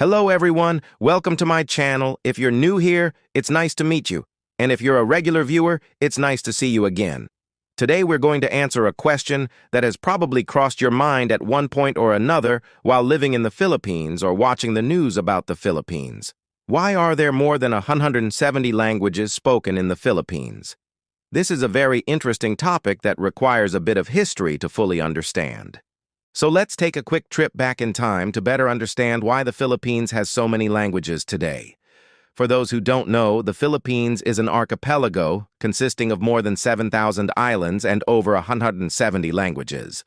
Hello everyone, welcome to my channel. If you're new here, it's nice to meet you. And if you're a regular viewer, it's nice to see you again. Today we're going to answer a question that has probably crossed your mind at one point or another while living in the Philippines or watching the news about the Philippines. Why are there more than 170 languages spoken in the Philippines? This is a very interesting topic that requires a bit of history to fully understand. So let's take a quick trip back in time to better understand why the Philippines has so many languages today. For those who don't know, the Philippines is an archipelago consisting of more than 7,000 islands and over 170 languages.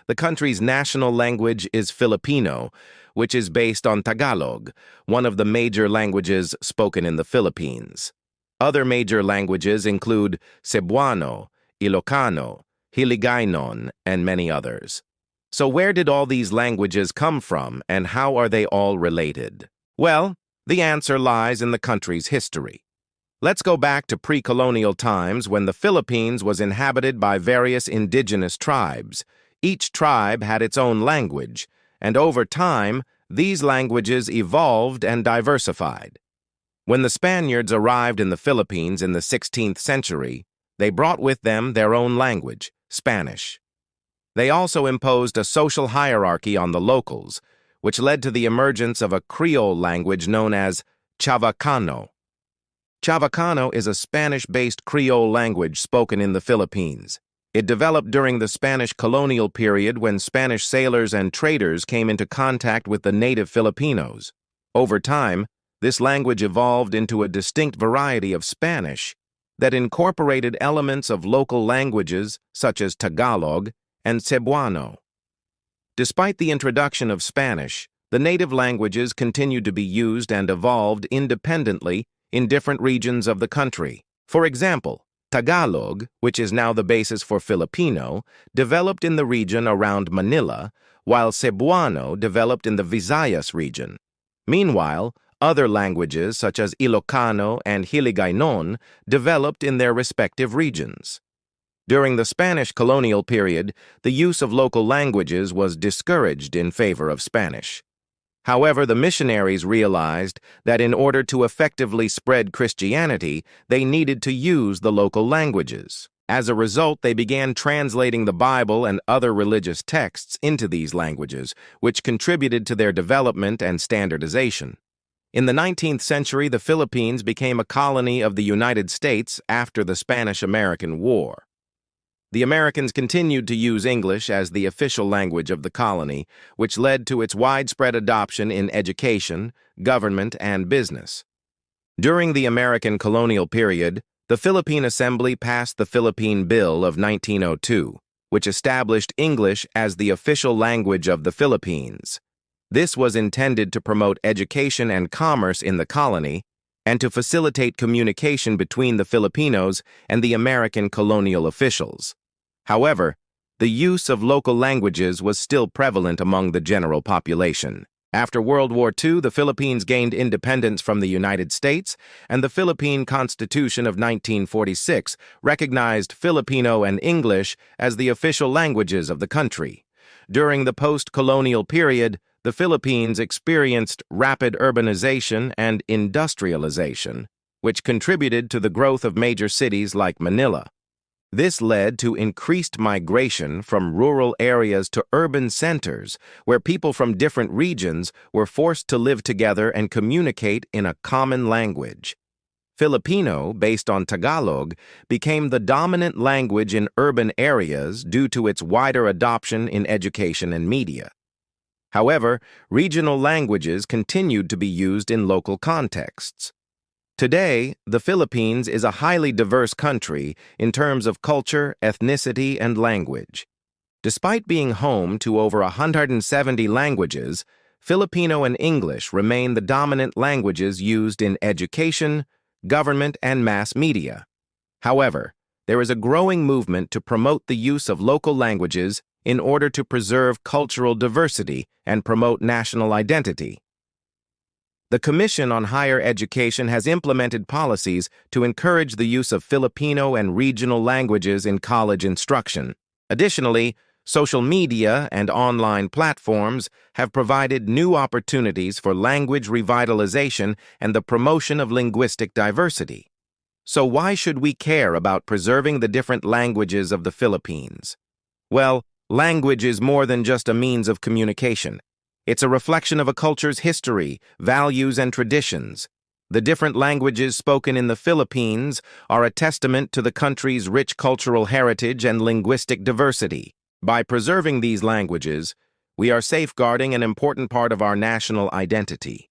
The country's national language is Filipino, which is based on Tagalog, one of the major languages spoken in the Philippines. Other major languages include Cebuano, Ilocano, Hiligaynon, and many others. So where did all these languages come from, and how are they all related? Well, the answer lies in the country's history. Let's go back to pre-colonial times when the Philippines was inhabited by various indigenous tribes. Each tribe had its own language, and over time, these languages evolved and diversified. When the Spaniards arrived in the Philippines in the 16th century, they brought with them their own language, Spanish. They also imposed a social hierarchy on the locals, which led to the emergence of a Creole language known as Chavacano. Chavacano is a Spanish-based Creole language spoken in the Philippines. It developed during the Spanish colonial period when Spanish sailors and traders came into contact with the native Filipinos. Over time, this language evolved into a distinct variety of Spanish that incorporated elements of local languages such as Tagalog and Cebuano. Despite the introduction of Spanish, the native languages continued to be used and evolved independently in different regions of the country. For example, Tagalog, which is now the basis for Filipino, developed in the region around Manila, while Cebuano developed in the Visayas region. Meanwhile, other languages such as Ilocano and Hiligaynon developed in their respective regions. During the Spanish colonial period, the use of local languages was discouraged in favor of Spanish. However, the missionaries realized that in order to effectively spread Christianity, they needed to use the local languages. As a result, they began translating the Bible and other religious texts into these languages, which contributed to their development and standardization. In the 19th century, the Philippines became a colony of the United States after the Spanish-American War. The Americans continued to use English as the official language of the colony, which led to its widespread adoption in education, government, and business. During the American colonial period, the Philippine Assembly passed the Philippine Bill of 1902, which established English as the official language of the Philippines. This was intended to promote education and commerce in the colony and to facilitate communication between the Filipinos and the American colonial officials. However, the use of local languages was still prevalent among the general population. After World War II, the Philippines gained independence from the United States, and the Philippine Constitution of 1946 recognized Filipino and English as the official languages of the country. During the post-colonial period, the Philippines experienced rapid urbanization and industrialization, which contributed to the growth of major cities like Manila. This led to increased migration from rural areas to urban centers, where people from different regions were forced to live together and communicate in a common language. Filipino, based on Tagalog, became the dominant language in urban areas due to its wider adoption in education and media. However, regional languages continued to be used in local contexts. Today, the Philippines is a highly diverse country in terms of culture, ethnicity, and language. Despite being home to over 170 languages, Filipino and English remain the dominant languages used in education, government, and mass media. However, there is a growing movement to promote the use of local languages in order to preserve cultural diversity and promote national identity. The Commission on Higher Education has implemented policies to encourage the use of Filipino and regional languages in college instruction. Additionally, Social media and online platforms have provided new opportunities for language revitalization and the promotion of linguistic diversity. So why should we care about preserving the different languages of the Philippines? Well, language is more than just a means of communication. It's a reflection of a culture's history, values, and traditions. The different languages spoken in the Philippines are a testament to the country's rich cultural heritage and linguistic diversity. By preserving these languages, we are safeguarding an important part of our national identity.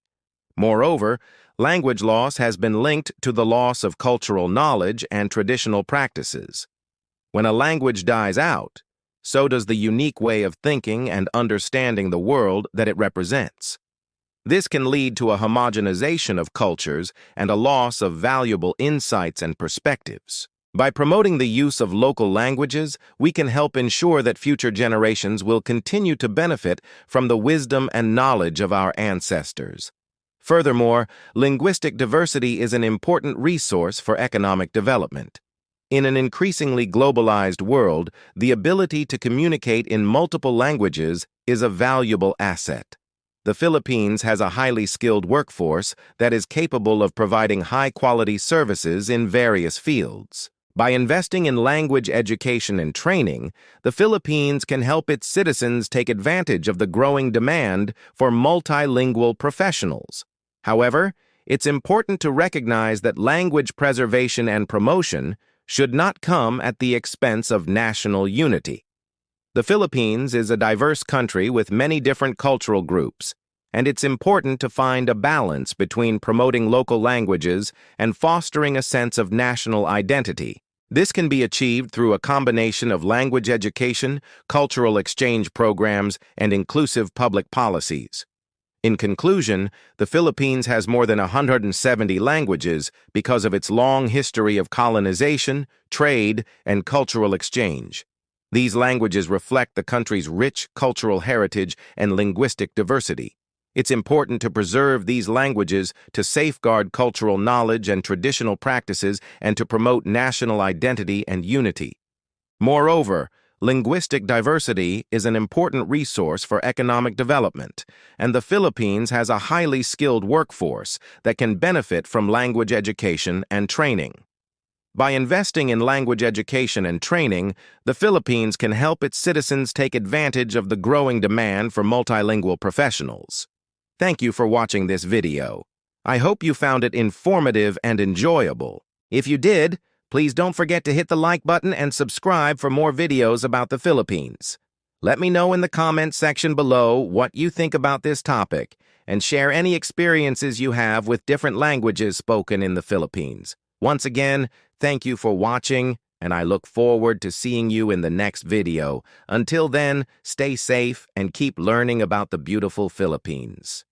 Moreover, language loss has been linked to the loss of cultural knowledge and traditional practices. When a language dies out, so does the unique way of thinking and understanding the world that it represents. This can lead to a homogenization of cultures and a loss of valuable insights and perspectives. By promoting the use of local languages, we can help ensure that future generations will continue to benefit from the wisdom and knowledge of our ancestors. Furthermore, linguistic diversity is an important resource for economic development. In an increasingly globalized world, the ability to communicate in multiple languages is a valuable asset. The Philippines has a highly skilled workforce that is capable of providing high-quality services in various fields. By investing in language education and training, the Philippines can help its citizens take advantage of the growing demand for multilingual professionals. However, it's important to recognize that language preservation and promotion should not come at the expense of national unity. The Philippines is a diverse country with many different cultural groups, and it's important to find a balance between promoting local languages and fostering a sense of national identity. This can be achieved through a combination of language education, cultural exchange programs, and inclusive public policies. In conclusion, the Philippines has more than 170 languages because of its long history of colonization, trade, and cultural exchange. These languages reflect the country's rich cultural heritage and linguistic diversity. It's important to preserve these languages to safeguard cultural knowledge and traditional practices and to promote national identity and unity. Moreover, linguistic diversity is an important resource for economic development, and the Philippines has a highly skilled workforce that can benefit from language education and training. By investing in language education and training, the Philippines can help its citizens take advantage of the growing demand for multilingual professionals. Thank you for watching this video. I hope you found it informative and enjoyable. If you did, please don't forget to hit the like button and subscribe for more videos about the Philippines. Let me know in the comments section below what you think about this topic and share any experiences you have with different languages spoken in the Philippines. Once again, thank you for watching, and I look forward to seeing you in the next video. Until then, stay safe and keep learning about the beautiful Philippines.